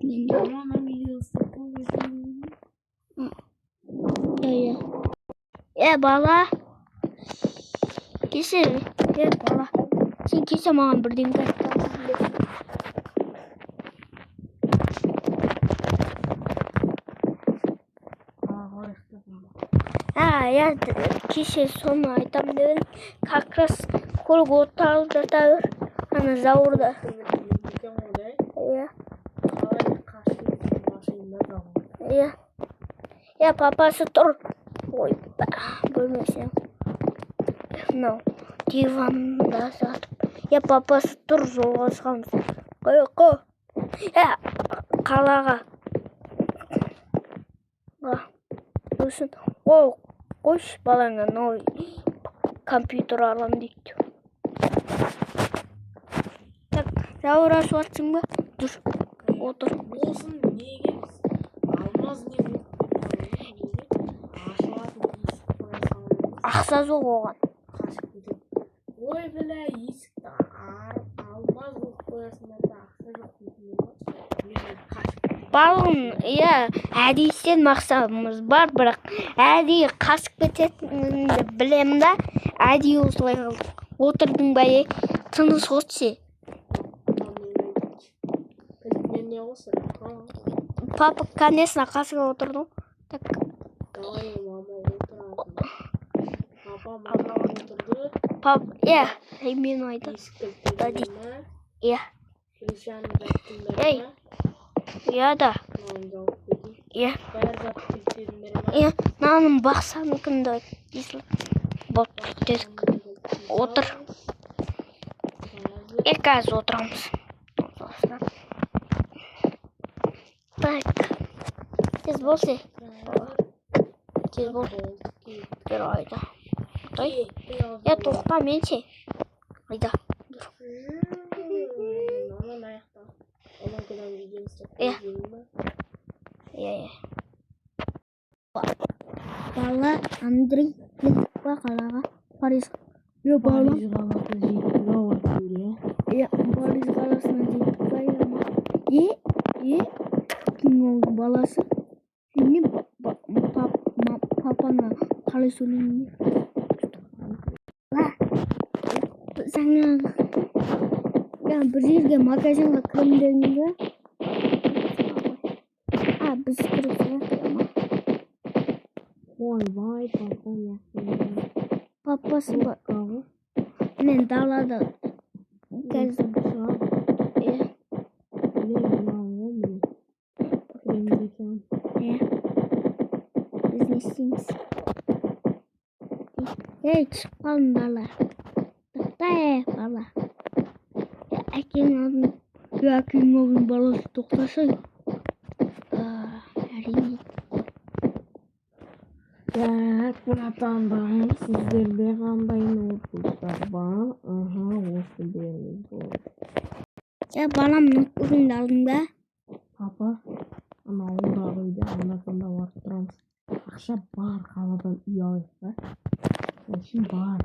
Aman videosu Ya. Ya bala. Kese. Ya bala. Sen kese mağan birden kaçtı. Ya kese sonu aytam dedim. Kakras kol gotal da ana zaurda. Ya. Ya. Ya papası dur. Oy görmesem. No. Divanda satıp. Ya papası dur жолға шығамыз. Қой. Ya қалаға. Dursun. Koş balana no компьютер алам дейді. Так, жауыра шуатсың ба? Dur. Отыр. болсын неге алмаз не Ақса жоқ оған. Ой бля, есікті алмаз болып қоясыңдар да ақша жоқ дейтін ғой. Балғын, иә, әдейістен мақсатымыз бар, бірақ әдейі қашып кететінімді білемін да, әдейі осылай қылдық. Отырдың ба, тыныс отсе. Мен не осы? Папа, конечно, қасыға отырдың. Так. Давай, мама отырады. Папа, мама отырды. Пап, иә, мен айтам. Есікті иә. Кришаны жаттыңдар Ей. Иә да. Иә. Бәрі жаттыңдар ма? Иә, наным бақсаның күнді болып дедік. Отыр. Қазір отырамыз. Так. Тез болсы. Тез бол. Бір айда. Той. Я тоқта менше. Айда. Маман аяқта. Оның күнін видео істеп Иә. қойдың ба? Иә. Бала Андрей келіппа қалаға. Париж. Е, бала. Париж қаласы жетіп ауыр Иә, Париж қаласына жетіп қайдама. Кім ол баласы? Сені папана қалай сөйлеймін? Жаңа бір жерге магазинға кірем дедің бе? Біз кіріп жатырмыз. Ойбай, папа яқты. Папасы бар. Мен далада қазір біз не істейміз? Ей, шығып қалдың бала. Тоқта, бала. Әкең алдың баласы тоқтасай. Әрине. Атандайым, сіздерде қандай ноутбуктар бар? Осы беріңіз болды. Балам ноутбугыңды алдың ба? Папа, ана ауылдағы үйде анда-санда барып тұрамыз. Ақша бар, қаладан үй алайық та. Үшін бар.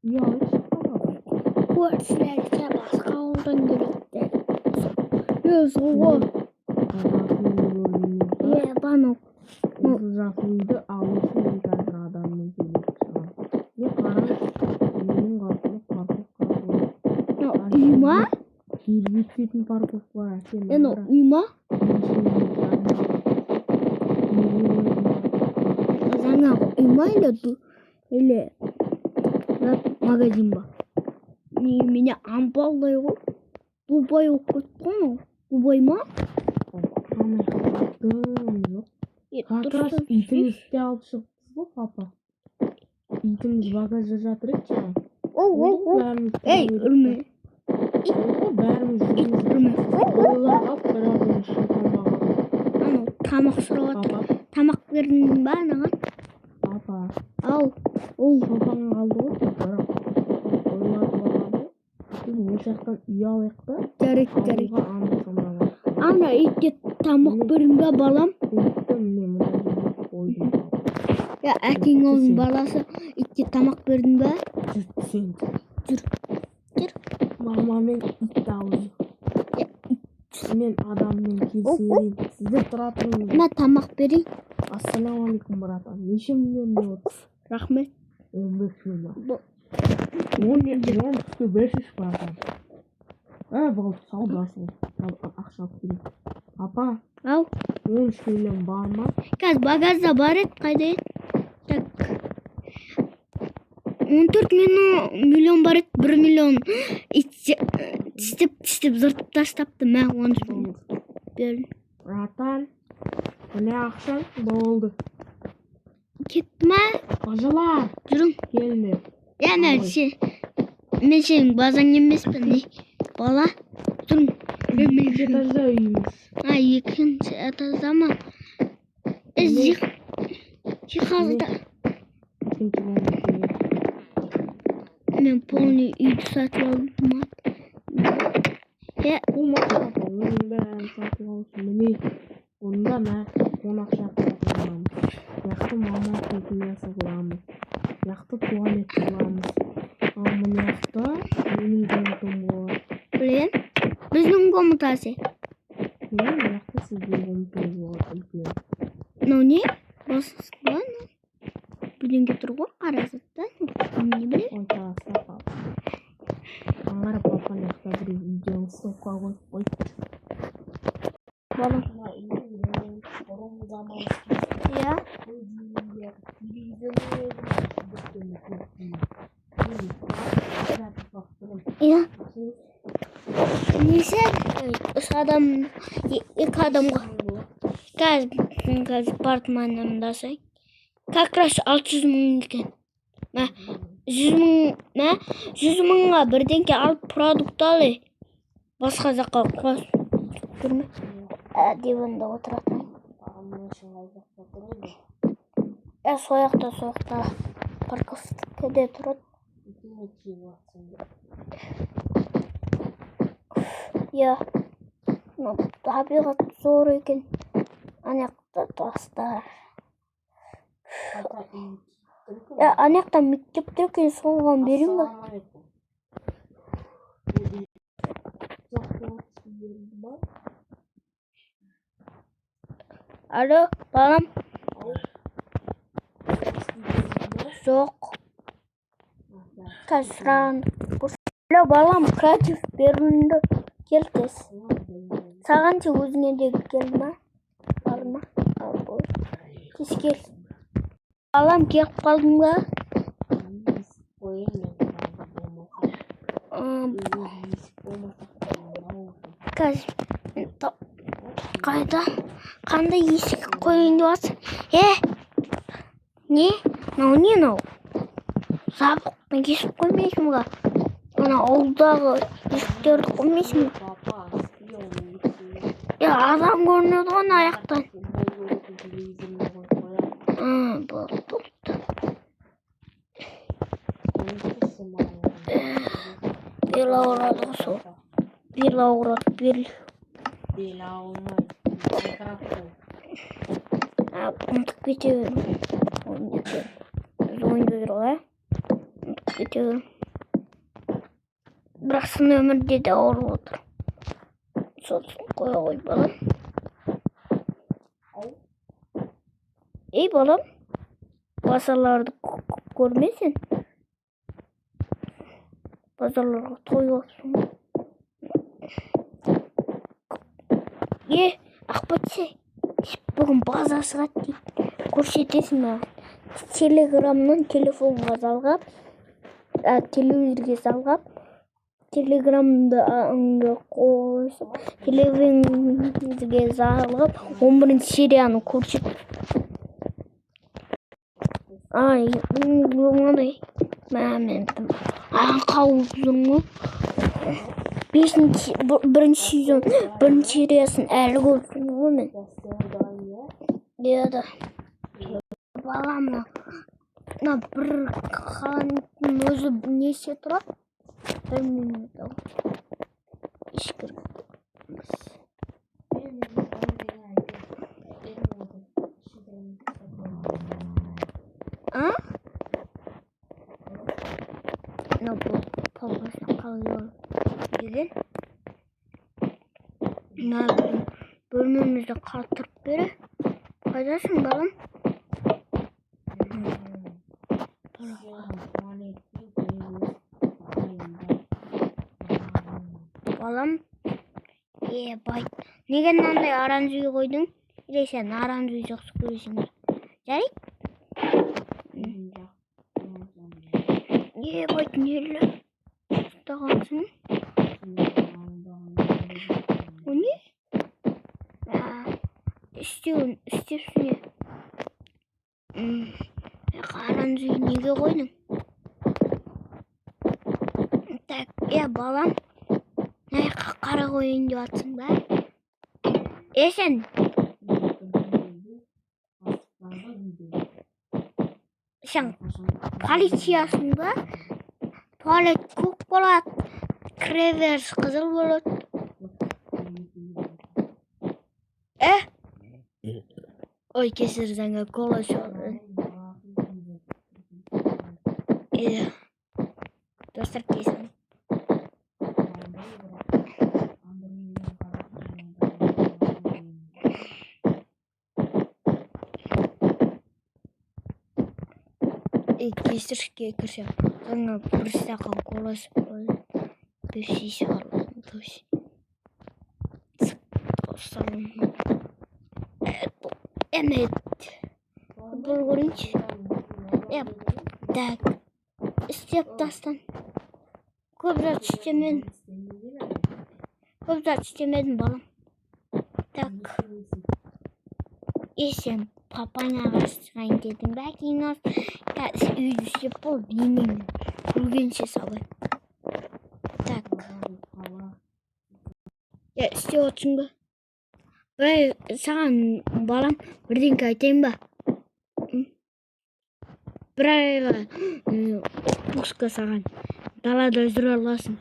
Үй алайықшы қаладан. Көршілерге басқа ауылдан келеді. Сол. Банок. Жақын үйді алушы мен қазір адамның келіп шығам. Не қараңыз, менің қасында парковка бар. Үй ма? Жерге түсетін парковка бар. Үй ма? Жаңағы үй ма или магазин ба? Мене ампалдай ғой. Дубай оқып кеткен. Дубай ма? Как раз итіңізді алып шығыпсыз ғой, папа. Итіңіз багажда жатыр еді жаңа. Ей, үрме. Бәріміз үрме. ойлап бірақ шықпаған. Тамақ сұрап жатыр. Тамақ бердің ба анаған? Папа. Ау. Шопаң қалды ғой, бірақ ойлатып алады. Біз ол жақтан үй алайық та. Керек. Ауылға анда-санда. Ана итке тамақ бердің ба балам? Ya әкең оның баласы итке тамақ бердің ба? Жүр. мамамен ит алып. Мен адаммен келісейін. Сіздер тұра тұрыңыз. Мен тамақ берейін. Ассалаумағалейкум, братан. Неше миллион деп отырсыз? Рахмет. 15 миллион. 10 миллион түсті 500 братан. Бұл саудасы. Ақша алып келейін. Апа, Ау. 13 миллион бар ма? Қазір багажда бар еді, қайда еді? Так. 14 миллион бар еді, 1 миллион тістеп зыртып тастапты. Мен 13 миллион бердім. Братан, міне ақшаң болды. Кетті ма? Қожалар, Жүрің. келме. Мен сенің базаң емеспін, не? Бала, тұрың. Екінші этажда үйіміз. Екінші этажда ма? Жиһазда. Мен полный үйді сатып алдым. Бұл мақсат, оның бәрін сатып алсын. Міне, онда мә қонақ шақыртамыз. Яқты мама кухнясы қыламыз. Яқты туалет қыламыз. Ал мына жақта менің комнатам болады. Білем? Біздің комнатасы. Мына жақта сіздің комнатаңыз болады. Үлкен. Мынау не? Басыз ба? Бүленге тұр ғой, қарасаттан. Не білем? Ой, тастап ал. Аңғара папа жақта біреу видео ұстапқа қойып қой. Балам. Иә? Иә. Несі? Үш адам, екі адамға. Қазір апартманымдасың. Как раз 600 мың екен. 100 мыңға бірденке алып продукт алы. Басқа жаққа қойсын. Көрме? Диванда отыратын. Сояқта парковкеде тұрады. Иә. Табиғат зор екен. Анаяқта тастар. Анаяқта мектептер екен, соған берейін ба? Алло, балам. Жоқ. Қазір сұрағын. Алло, балам, креатив берілінді. Кел тез. Саған че өзіңе де келді ма? Бар ма? Тез кел. Балам, келіп қалдың ба? Қазір қайда? Қандай есік қойын деп атсың? Не? Мынау не мынау? Жабықпен есік қоймайсың ба? Ана ауылдағы есіктерді қоймайсың ба? Адам көрінеді ғой аяқтан. Болды. Бел ауырады сол. Бел ауырады, бел. Бел ауырмайды. Ұмытып кете берім. Ойында жүр ғой, ұмытып кете берім. Бірақ сын өмірде де ауырып отыр. Сосын қоя қой, балам. Ей, балам, базарларды көрмесін. Базарларға той олсын. Ақпатсы, бүгін база шығады дейді. Көрсетесің маған. Телеграмнан телефонға салғап, телевизорге салғап, телеграмды қойсып, телевизорге салғап, 11 серияны көрсетіп. Мынандай мәмендім. Қауып жүрмі? Бірінші сезон, бірінші сериясын әлі көрсін өмен. Деді. Баламна. Бір қаланың өзі несе тұрады? Білмеймін. Ешкір. Бұл папасына қалай деген. Bölmemizde kaltırıp beri. Kaydasın balım? Балам, бай. Неге мынандай оранжевый қойдың? Или сен оранжевый жақсы көресің? Жарайды? Бай, нелі? Ұстағансың? O ne? İstiyorsun ya. Оранжевый неге қойдың? Так, балам. Қара қойын деп атсың ба? Сен полициясың ба? Туалет көк болады, кіреберіс қызыл болады. Ой, кесір заңа кола шоғы. Достар кесін. Кесіршке кірші. Заңа бір стақан кола шоғы. Пепси шығарылатын пепси. Достарым. Evet. Bulgurunç. Так. İsteyip dastan. Köbrat istemedim balım. Так. Sen papana ağaçtan dedim. Belki inan. Ya üyücüsü bol bilmiyorum. Bugün sabır. Так. Ya istiyorsun bu. Ой, саған балам бірдеңке айтайын ба? Бір айға отпуска саған далада жүре аласың.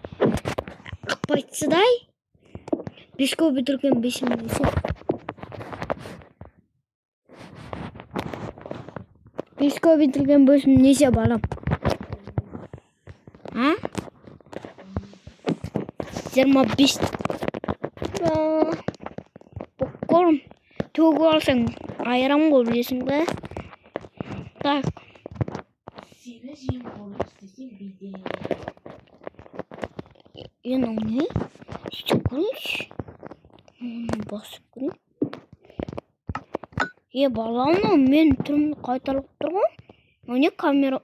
Қапайтсыдай 5-ке бітірген 5-ін десе. 5-ке бітірген 5-ін неше балам? 25. Oğlum, tüyü alsan ayran mı bilirsin be? Tak. Ne? İşte konuş. Basıp konuş. Баламна, мен түрімді қайтарып тұрғым. Не камера?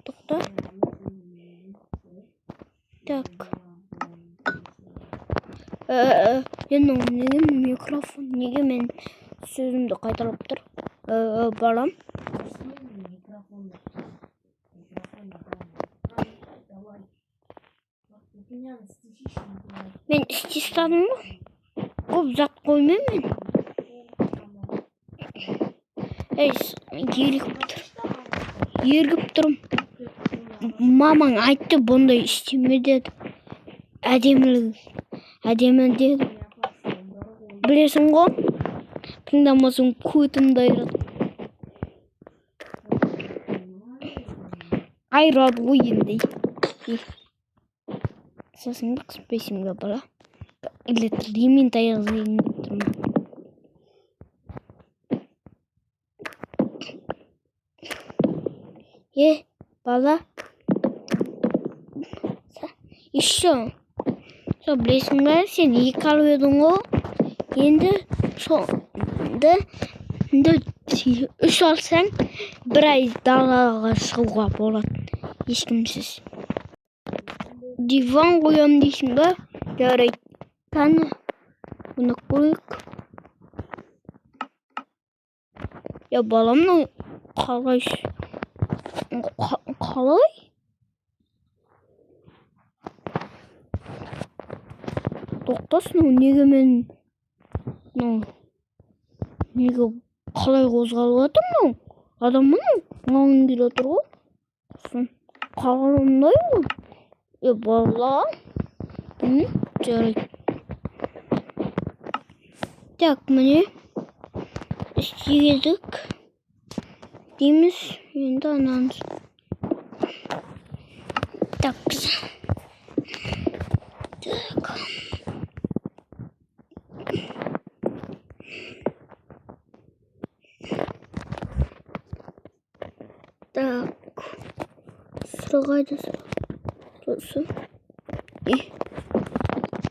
Тоқта. Так. Неге микрофон, неге мен сөзімді қайтарып тұр? Балам. Мен істестадым ба? Көп зат қоймаймын мен. Ергіп тұрым. Мамаң айтты, бұндай істеме деді. Әдемі деді. Білесің ғой? Тыңдамасың көтімді айырады. Айырады ғой енді. Сосыңды қыспайсың ба бала? Ілеттірдеймен таяғызайын деп тұрмын. Бала. Еще. Білесің ба, сен 2 алып едің ғой. Енді 3 алсаң, 1 ай далаға шығуға болады. Ешкімсіз. Диван қоям дейсің ба? Жарайды. Қаны. Бұны қойық. Баламның қалай? Тоқтасын, неге мен неге қалай қозғалып жатырмын? Адамның маңын келе отыр ғой. Қалғанымдай ғой. Бала. Жарайды. Так, міне істегедік дейміз. Енді анамыз. Так. Так. Так. Сұрағайды сосын.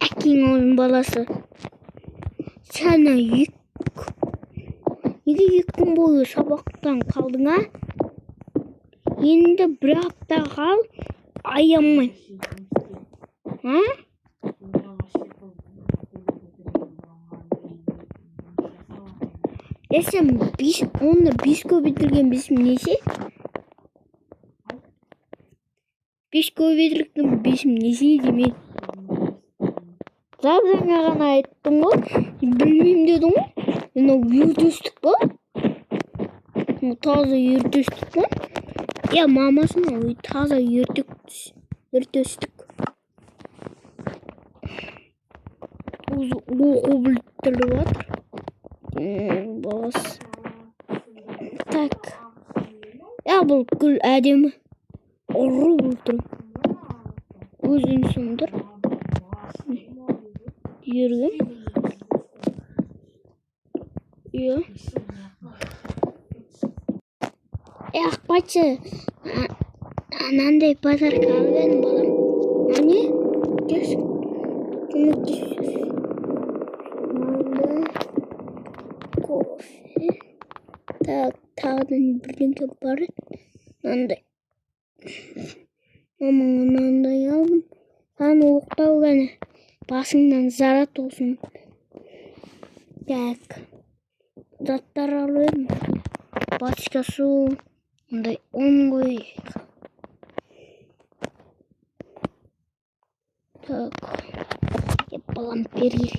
Әкең оның баласы. Сәні неге 2 күн бойы сабақтан қалдың, а? Енді 1 апта қал, аямай. А? Сен оны 5-ке бітірген 5 неше? 5-ке бітірген 5 неше демек? Жаңа ғана айттым ғой, білмеймін дедің ғой. Мынау үйіртөстік па? Таза үйіртөстік па? Мамасына таза үйіртөстік. Оқу білдіріп жатыр. Баласы. Так. Бұл гүл әдемі. Ұры бұлтыр. Өзін сұмдыр. Ерген. Ақпатшы. Анандай подарка алып едім, балам. Әне? Көмектесіз. Кофе. Так, тағыдан бірдеңке бар еді. Мынандай. Мамаңа мынандай алдым. Саған оқтау ғана. Басыңнан зарат olsun. Так. Заттар алып едім. Бачка су. Мындай қой. Так. Балам перил.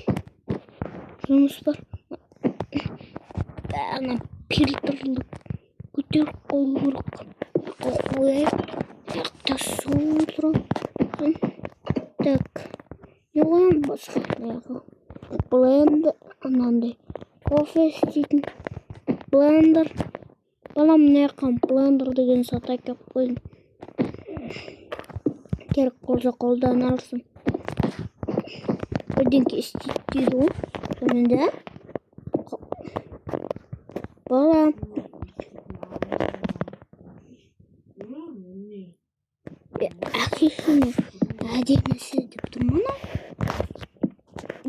Жұмыс бар. Ана фильтрлік көтеріп қою керек. Қояйық. Жақта су тұрып. Так. Не қоям басқа? Блендер. Анандай. Кофе істейтін. Блендер. Балам не қам? Блендер деген сата кеп қойдым. Керек қолса қолдан алсын. Бірдеңке істейді дейді ғой. Сонында. Балам. Әкесіне әдемісі деп тұрмын.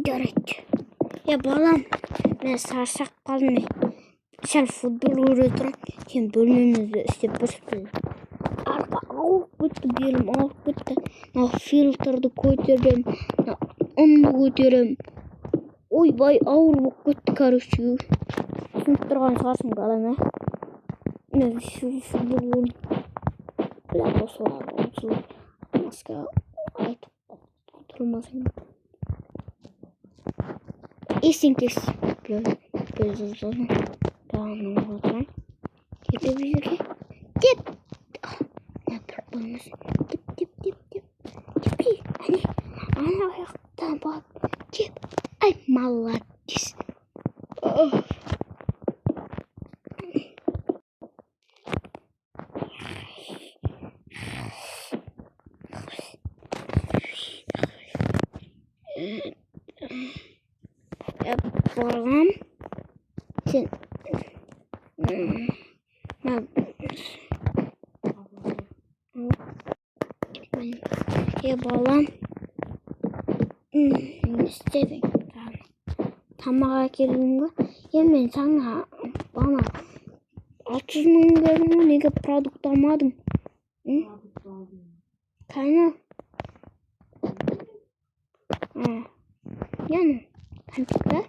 Жарайды. Балам. Мен сарсақ қалдым. Сәл футбол көріп тұрам. Сен бөлмемізді істеп бірсің. Арқа ауып кетті, белім ауып кетті. Фильтрді көтерем. Онды көтерем. Ойбай, ауыр болып кетті, короче. Түсініп тұрған шығарсың, балам, ә? Мен футбол көріп. Осылар. Басқа айтып тұрмасың. Есіңкес. Көз ұзын. Дағының отырам. Кете бүйірге. Деп. Бір болмасын. Деп. Әне. Ана аяқтан бап. Деп. Ай, молодец. Балам. Сен. Балам. Не істедің? Тамаға келдің бе? Мен саңа бана 600 мың бердің, неге продукт алмадың? Қайна? Компьютер?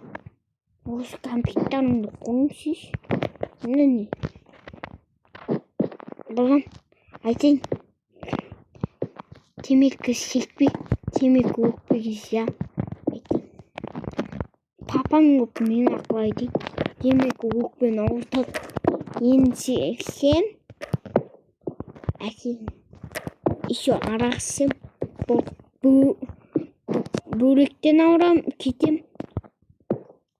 Осы компьютеріңді қойыңсыз. Не? Балам, айтайын. Темекі шекпе, темекі өкпегіз, я. Папаң өп мен ақылайды. Темекі өкпен ауыртады. Енді сен, әкең, еще арақ ішсем, бөлектен ауырам, кетем.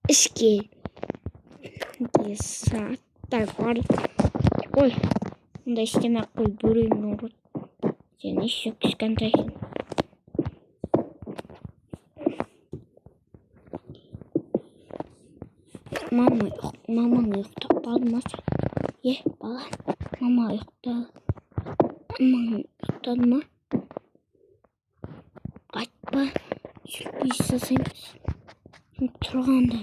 Ішке. Сағаттар бар. Ой, онда істемек қой, бөрегің ауырады. Sen iş yok kışkantaysın. Mama yok. Mama yok. Tapalmaz. Ye bala. Mama yok da. Mama yok da mı? Açma. Bir sesimiz. Turganda.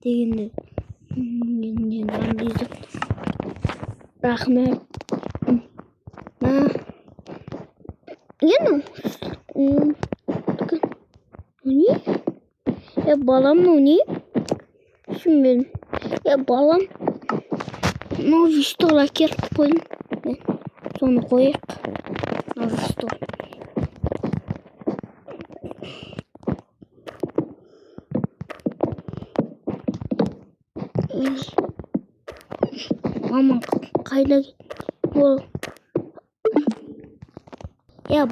Degende. Ben diyeceğim. Rahmet. Ha. Yine. Bakın. Ne? Ya balam mı ne? Şimdi benim. Ya balam. Ne işte olarak yer koyayım. Ben sonra koyayım. Ne işte. Mama kayda git. Ya